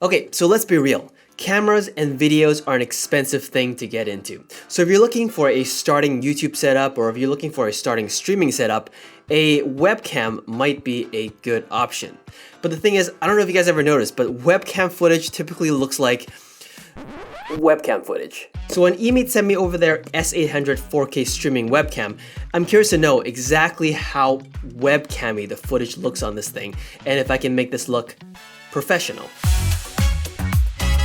Okay, so let's be real. Cameras and videos are an expensive thing to get into. So if you're looking for a starting YouTube setup or if you're looking for a starting streaming setup, a webcam might be a good option. But the thing is, I don't know if you guys ever noticed, but webcam footage typically looks like webcam footage. So when EMEET sent me over their S800 4K streaming webcam, I'm curious to know exactly how webcammy the footage looks on this thing and if I can make this look professional.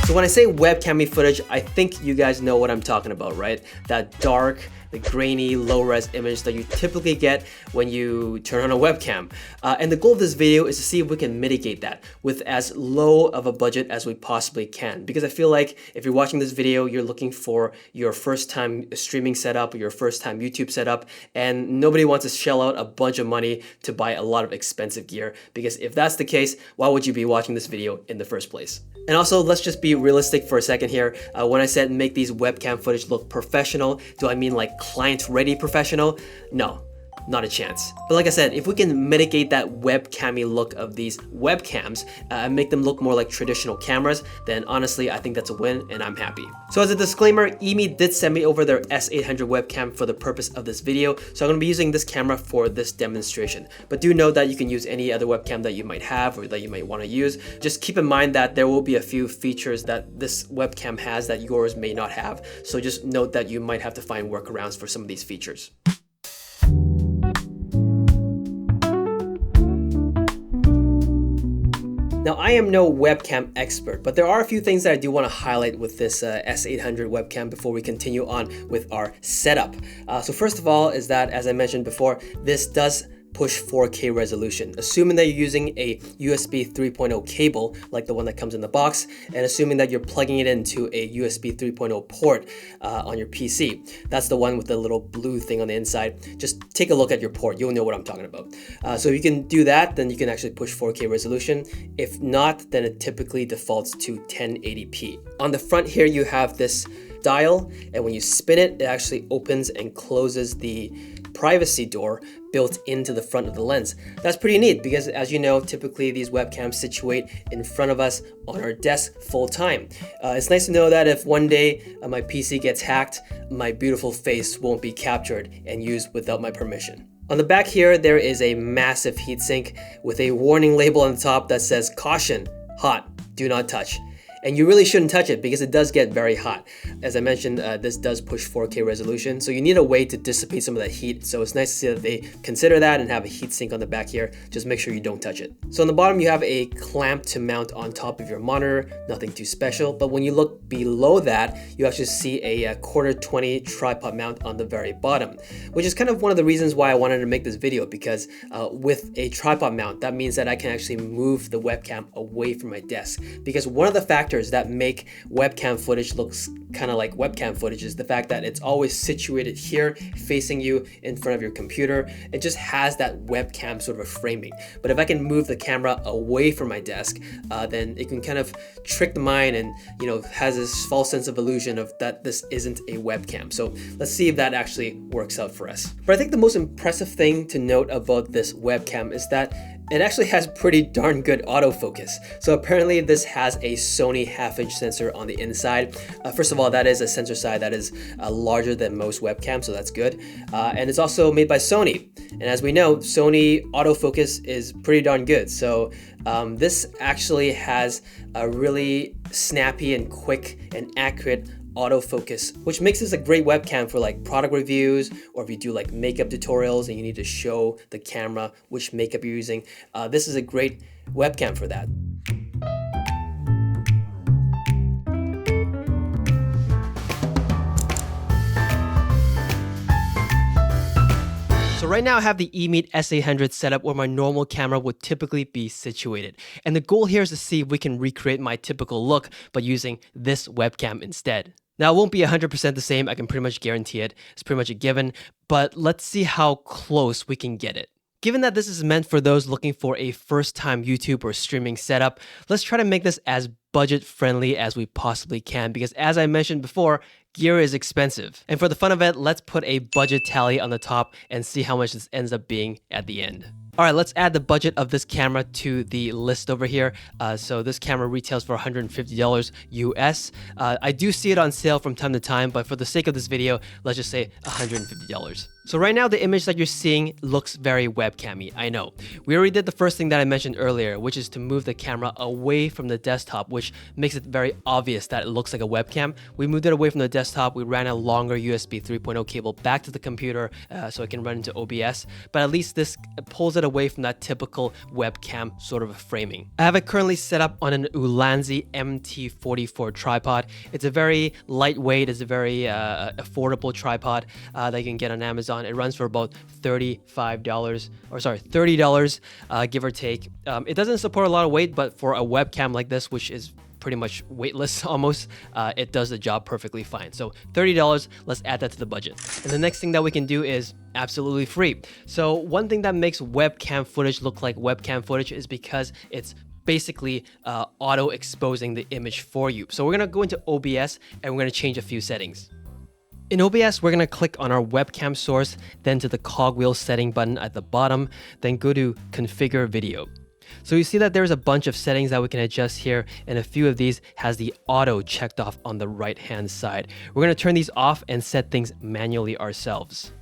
So when I say webcammy footage, I think you guys know what I'm talking about, right? That dark, the grainy, low-res image that you typically get when you turn on a webcam. And the goal of this video is to see if we can mitigate that with as low of a budget as we possibly can. Because I feel like if you're watching this video, you're looking for your first time streaming setup or your first time YouTube setup, and nobody wants to shell out a bunch of money to buy a lot of expensive gear. Because if that's the case, why would you be watching this video in the first place? And also, let's just be realistic for a second here. When I said make these webcam footage look professional, do I mean like client-ready professional? No, not a chance. But like I said, if we can mitigate that webcammy look of these webcams and make them look more like traditional cameras, then honestly, I think that's a win and I'm happy. So as a disclaimer, EMEET did send me over their S800 webcam for the purpose of this video. So I'm gonna be using this camera for this demonstration. But do note that you can use any other webcam that you might have or that you might wanna use. Just keep in mind that there will be a few features that this webcam has that yours may not have. So just note that you might have to find workarounds for some of these features. Now, I am no webcam expert, but there are a few things that I do want to highlight with this S800 webcam before we continue on with our setup. So first of all is that, as I mentioned before, this does push 4K resolution, assuming that you're using a USB 3.0 cable like the one that comes in the box, and assuming that you're plugging it into a USB 3.0 port on your PC. That's the one with the little blue thing on the inside. Just take a look at your port, you'll know what I'm talking about. So if you can do that, then you can actually push 4K resolution. If not, then it typically defaults to 1080p. On the front here, you have this dial, and when you spin it, it actually opens and closes the privacy door built into the front of the lens. That's pretty neat because, as you know, typically these webcams situate in front of us on our desk full time. It's nice to know that if one day my PC gets hacked, my beautiful face won't be captured and used without my permission. On the back here, there is a massive heatsink with a warning label on the top that says, "Caution, hot, do not touch." And you really shouldn't touch it because it does get very hot. As I mentioned, this does push 4K resolution, so you need a way to dissipate some of that heat. So it's nice to see that they consider that and have a heat sink on the back here. Just make sure you don't touch it. So on the bottom, you have a clamp to mount on top of your monitor, nothing too special. But when you look below that, you actually see a quarter 20 tripod mount on the very bottom, which is kind of one of the reasons why I wanted to make this video, because with a tripod mount, that means that I can actually move the webcam away from my desk. Because one of the factors that make webcam footage looks kind of like webcam footage is the fact that it's always situated here facing you in front of your computer. It just has that webcam sort of a framing. But if I can move the camera away from my desk, then it can kind of trick the mind and, you know, has this false sense of illusion of that this isn't a webcam. So let's see if that actually works out for us. But I think the most impressive thing to note about this webcam is that it actually has pretty darn good autofocus. So apparently this has a Sony half-inch sensor on the inside. First of all, that is a sensor size that is larger than most webcams, so that's good. And it's also made by Sony. And as we know, Sony autofocus is pretty darn good. So this actually has a really snappy and quick and accurate autofocus, which makes this a great webcam for like product reviews, or if you do like makeup tutorials and you need to show the camera which makeup you're using. This is a great webcam for that. So right now I have the EMEET S800 set up where my normal camera would typically be situated. And the goal here is to see if we can recreate my typical look but using this webcam instead. Now, it won't be 100% the same, I can pretty much guarantee it. It's pretty much a given, but let's see how close we can get it. Given that this is meant for those looking for a first-time YouTube or streaming setup, let's try to make this as budget-friendly as we possibly can, because as I mentioned before, gear is expensive. And for the fun of it, let's put a budget tally on the top and see how much this ends up being at the end. All right, let's add the budget of this camera to the list over here. So this camera retails for $150 US. I do see it on sale from time to time, but for the sake of this video, let's just say $150. So right now, the image that you're seeing looks very webcam-y, I know. We already did the first thing that I mentioned earlier, which is to move the camera away from the desktop, which makes it very obvious that it looks like a webcam. We moved it away from the desktop. We ran a longer USB 3.0 cable back to the computer so it can run into OBS, but at least this pulls it away from that typical webcam sort of a framing. I have it currently set up on an Ulanzi MT44 tripod. It's a very lightweight, it's a very affordable tripod that you can get on Amazon. It runs for about $30, give or take. It doesn't support a lot of weight, but for a webcam like this, which is pretty much weightless almost, it does the job perfectly fine. So $30, let's add that to the budget. And the next thing that we can do is absolutely free. So one thing that makes webcam footage look like webcam footage is because it's basically auto exposing the image for you. So we're gonna go into OBS and we're gonna change a few settings. In OBS, we're going to click on our webcam source, then to the cogwheel setting button at the bottom, then go to configure video. So you see that there's a bunch of settings that we can adjust here, and a few of these has the auto checked off on the right hand side. We're going to turn these off and set things manually ourselves.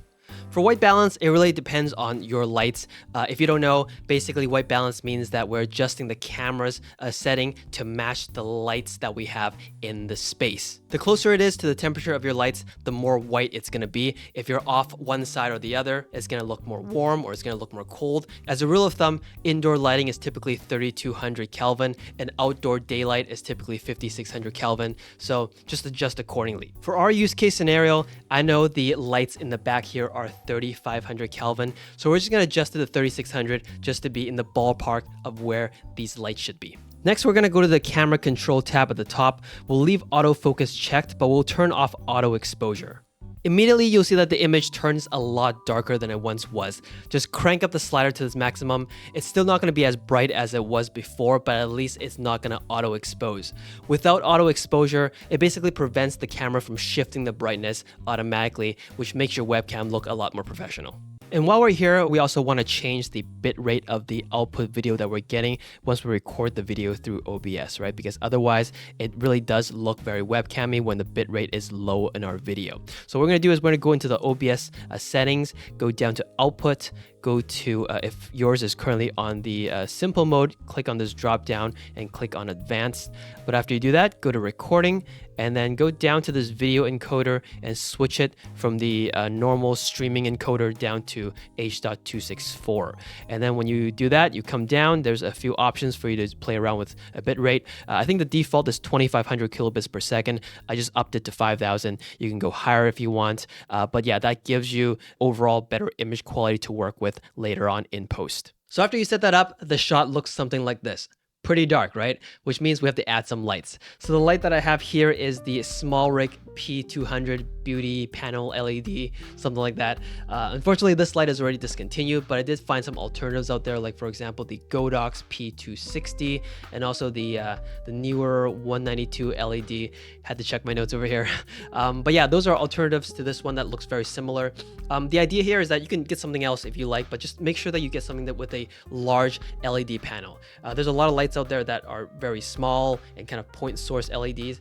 For white balance, it really depends on your lights. If you don't know, basically white balance means that we're adjusting the camera's setting to match the lights that we have in the space. The closer it is to the temperature of your lights, the more white it's gonna be. If you're off one side or the other, it's gonna look more warm or it's gonna look more cold. As a rule of thumb, indoor lighting is typically 3200 Kelvin and outdoor daylight is typically 5600 Kelvin. So just adjust accordingly. For our use case scenario, I know the lights in the back here are 3500 Kelvin. So we're just gonna adjust it to 3600 just to be in the ballpark of where these lights should be. Next, we're gonna go to the camera control tab at the top. We'll leave autofocus checked, but we'll turn off auto exposure. Immediately, you'll see that the image turns a lot darker than it once was. Just crank up the slider to its maximum. It's still not going to be as bright as it was before, but at least it's not going to auto expose. Without auto exposure, it basically prevents the camera from shifting the brightness automatically, which makes your webcam look a lot more professional. And while we're here, we also want to change the bitrate of the output video that we're getting once we record the video through OBS, right? Because otherwise, it really does look very webcam-y when the bitrate is low in our video. So what we're going to do is we're going to go into the OBS settings, go down to output, go to, if yours is currently on the simple mode, click on this drop down and click on advanced. But after you do that, go to recording and then go down to this video encoder and switch it from the normal streaming encoder down to H.264. And then when you do that, you come down, there's a few options for you to play around with a bit rate. I think the default is 2500 kilobits per second. I just upped it to 5000. You can go higher if you want. But yeah, that gives you overall better image quality to work with later on in post. So after you set that up, the shot looks something like this. Pretty dark, right? Which means we have to add some lights. So the light that I have here is the SmallRig P200 Beauty Panel LED, something like that. Unfortunately, this light is already discontinued, but I did find some alternatives out there, like for example, the Godox P260 and also the newer 192 LED. Had to check my notes over here. But yeah, those are alternatives to this one that looks very similar. The idea here is that you can get something else if you like, but just make sure that you get something that with a large LED panel. There's a lot of lights out there that are very small and kind of point source LEDs.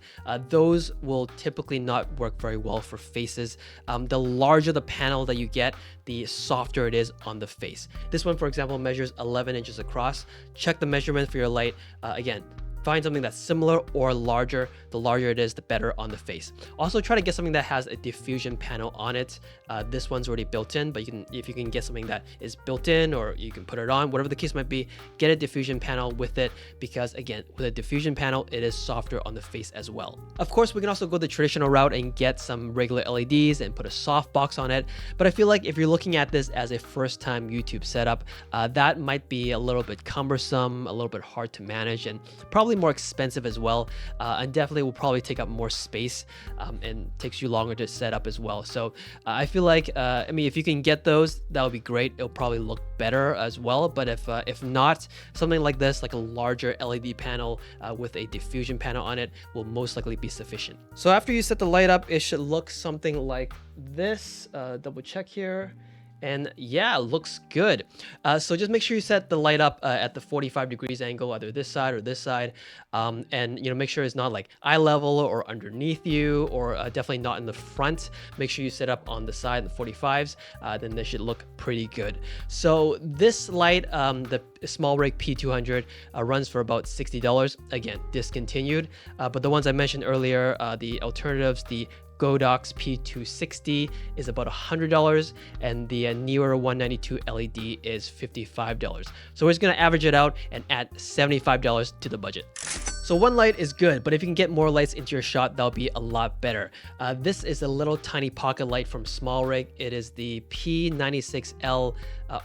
Those will typically not work very well for faces. The larger the panel that you get, the softer it is on the face. This one, for example, measures 11 inches across. Check the measurement for your light. Again, find something that's similar or larger. The larger it is, the better on the face. Also, try to get something that has a diffusion panel on it. This one's already built in, but if you can get something that is built in or you can put it on, whatever the case might be, get a diffusion panel with it because again, with a diffusion panel, it is softer on the face as well. Of course, we can also go the traditional route and get some regular LEDs and put a soft box on it. But I feel like if you're looking at this as a first time YouTube setup, that might be a little bit cumbersome, a little bit hard to manage, and probably more expensive as well, and definitely will probably take up more space and takes you longer to set up as well. So I feel like I mean, if you can get those, that would be great. It'll probably look better as well. But if not, something like this, like a larger LED panel with a diffusion panel on it, will most likely be sufficient. So after you set the light up, it should look something like this. Double check here. And yeah, looks good. So just make sure you set the light up at the 45 degrees angle, either this side or this side. And make sure it's not like eye level or underneath you, or definitely not in the front. Make sure you set up on the side, the 45s, then this should look pretty good. So this light, the SmallRig P200, runs for about $60. Again, discontinued. But the ones I mentioned earlier, the alternatives, the Godox P260 is about $100, and the newer 192 LED is $55. So we're just gonna average it out and add $75 to the budget. So one light is good, but if you can get more lights into your shot, that'll be a lot better. This is a little tiny pocket light from SmallRig. It is the P96L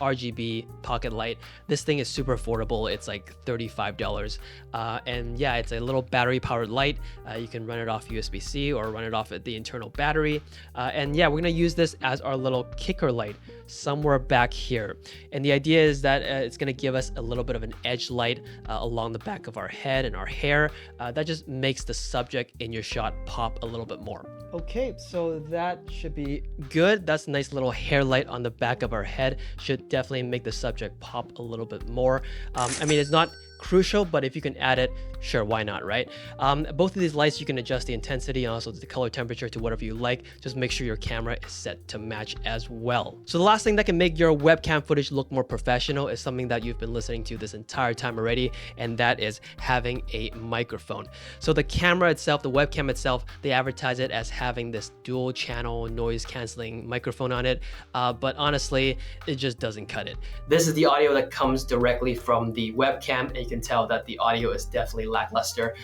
RGB pocket light. This thing is super affordable. It's like $35. And yeah, it's a little battery powered light. You can run it off USB-C or run it off at the internal battery. And yeah, we're gonna use this as our little kicker light somewhere back here. And the idea is that it's gonna give us a little bit of an edge light along the back of our head and our hair. That just makes the subject in your shot pop a little bit more. Okay, so that should be good. That's a nice little hair light on the back of our head. Should definitely make the subject pop a little bit more. I mean, it's not crucial, but if you can add it, sure, why not, right? Both of these lights, you can adjust the intensity and also the color temperature to whatever you like. Just make sure your camera is set to match as well. So the last thing that can make your webcam footage look more professional is something that you've been listening to this entire time already, and that is having a microphone. So the camera itself, the webcam itself, they advertise it as having this dual channel noise canceling microphone on it, but honestly, it just doesn't cut it. This is the audio that comes directly from the webcam, and you can tell that the audio is definitely lackluster.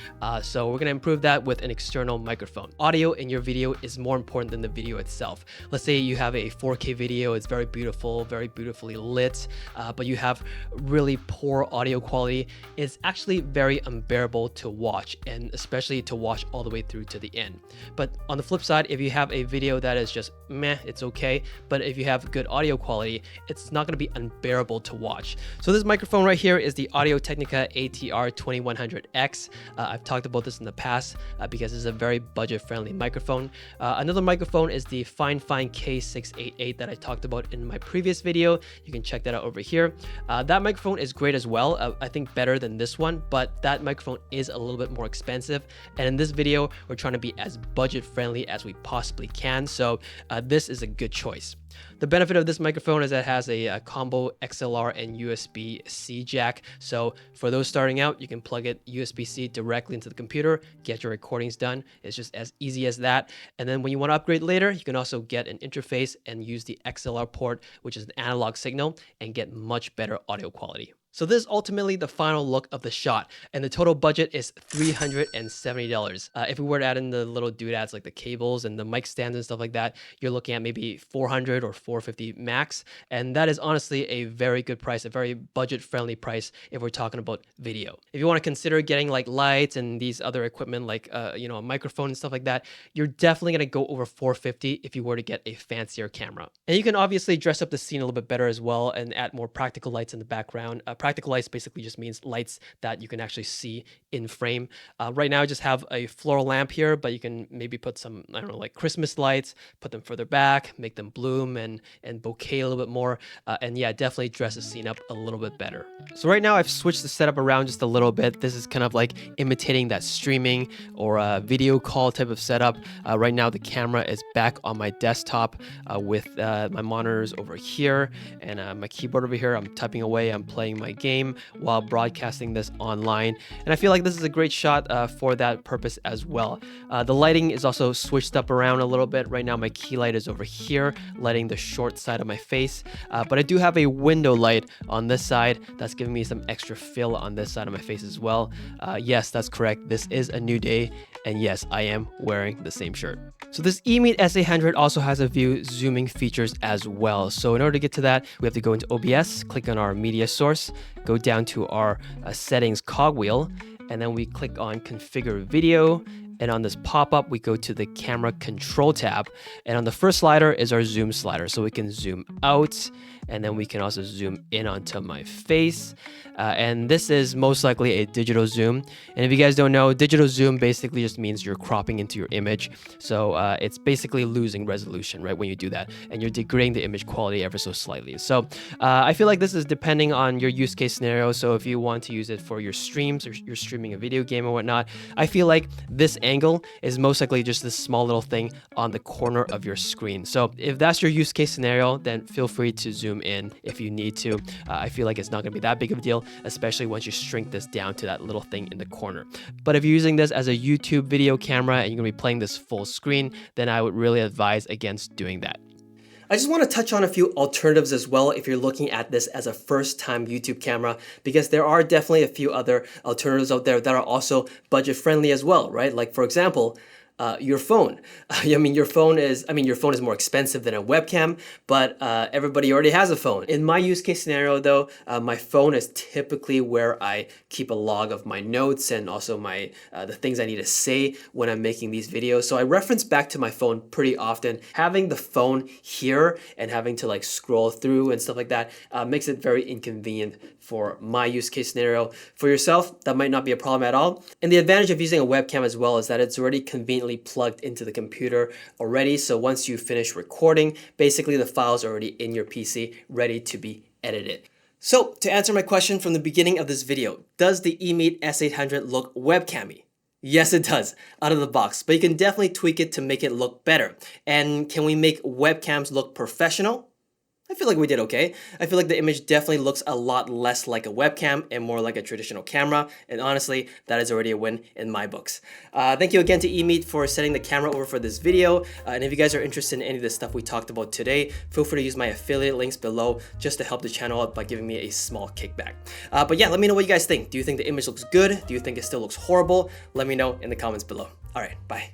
So we're gonna improve that with an external microphone. Audio in your video is more important than the video itself. Let's say you have a 4K video, it's very beautiful, very beautifully lit, but you have really poor audio quality. It's actually very unbearable to watch, and especially to watch all the way through to the end. But on the flip side, if you have a video that is just meh, it's okay, but if you have good audio quality, it's not gonna be unbearable to watch. So this microphone right here is the Audio-Technica ATR 2100X. I've talked about this in the past because it's a very budget-friendly microphone. Another microphone is the Fine K688 that I talked about in my previous video. You can check that out over here. That microphone is great as well. I think better than this one, but that microphone is a little bit more expensive. And in this video, we're trying to be as budget-friendly as we possibly can. So this is a good choice. The benefit of this microphone is that it has a combo XLR and USB-C jack. So for those starting out, you can plug it USB-C directly into the computer, get your recordings done. It's just as easy as that. And then when you want to upgrade later, you can also get an interface and use the XLR port, which is an analog signal, and get much better audio quality. So this is ultimately the final look of the shot, and the total budget is $370. If we were to add in the little doodads like the cables and the mic stands and stuff like that, you're looking at maybe $400 or $450 max, and that is honestly a very good price, a very budget-friendly price if we're talking about video. If you want to consider getting like lights and these other equipment like a microphone and stuff like that, you're definitely gonna go over $450 if you were to get a fancier camera. And you can obviously dress up the scene a little bit better as well and add more practical lights in the background. Practical lights basically just means lights that you can actually see in frame. Right now I just have a floral lamp here, but you can maybe put some, I don't know, like Christmas lights, put them further back, make them bloom and bouquet a little bit more. And yeah, definitely dress the scene up a little bit better. So right now I've switched the setup around just a little bit. This is kind of like imitating that streaming or a video call type of setup. Right now the camera is back on my desktop with my monitors over here and my keyboard over here. I'm typing away, I'm playing my game while broadcasting this online, and I feel like this is a great shot for that purpose as well. The lighting is also switched up around a little bit. Right now my key light is over here, lighting the short side of my face, but I do have a window light on this side that's giving me some extra fill on this side of my face as well. Yes, that's correct, this is a new day, and yes, I am wearing the same shirt. So this EMEET S800 also has a view zooming features as well. So in order to get to that, we have to go into OBS, click on our media source, go down to our settings cogwheel, and then we click on configure video, and on this pop-up, we go to the camera control tab, and on the first slider is our zoom slider, so we can zoom out, and then we can also zoom in onto my face. And this is most likely a digital zoom. And if you guys don't know, digital zoom basically just means you're cropping into your image. So it's basically losing resolution, right, when you do that. And you're degrading the image quality ever so slightly. So I feel like this is depending on your use case scenario. So if you want to use it for your streams or you're streaming a video game or whatnot, I feel like this angle is most likely just this small little thing on the corner of your screen. So if that's your use case scenario, then feel free to zoom in if you need to. I feel like it's not going to be that big of a deal, especially once you shrink this down to that little thing in the corner. But if you're using this as a YouTube video camera and you're going to be playing this full screen, then I would really advise against doing that. I just want to touch on a few alternatives as well if you're looking at this as a first-time YouTube camera, because there are definitely a few other alternatives out there that are also budget-friendly as well, right? Like, for example, your phone. Your phone is more expensive than a webcam, but everybody already has a phone. In my use case scenario though, my phone is typically where I keep a log of my notes and also my the things I need to say when I'm making these videos. So I reference back to my phone pretty often. Having the phone here and having to like scroll through and stuff like that makes it very inconvenient for my use case scenario. For yourself, that might not be a problem at all. And the advantage of using a webcam as well is that it's already conveniently plugged into the computer already. So once you finish recording, basically the files are already in your PC ready to be edited. So to answer my question from the beginning of this video, does the EMEET S800 look webcammy? Yes, it does, out of the box, but you can definitely tweak it to make it look better. And can we make webcams look professional? I feel like we did okay. I feel like the image definitely looks a lot less like a webcam and more like a traditional camera. And honestly, that is already a win in my books. Thank you again to EMEET for sending the camera over for this video. And if you guys are interested in any of the stuff we talked about today, feel free to use my affiliate links below just to help the channel out by giving me a small kickback. But yeah, let me know what you guys think. Do you think the image looks good? Do you think it still looks horrible? Let me know in the comments below. All right, bye.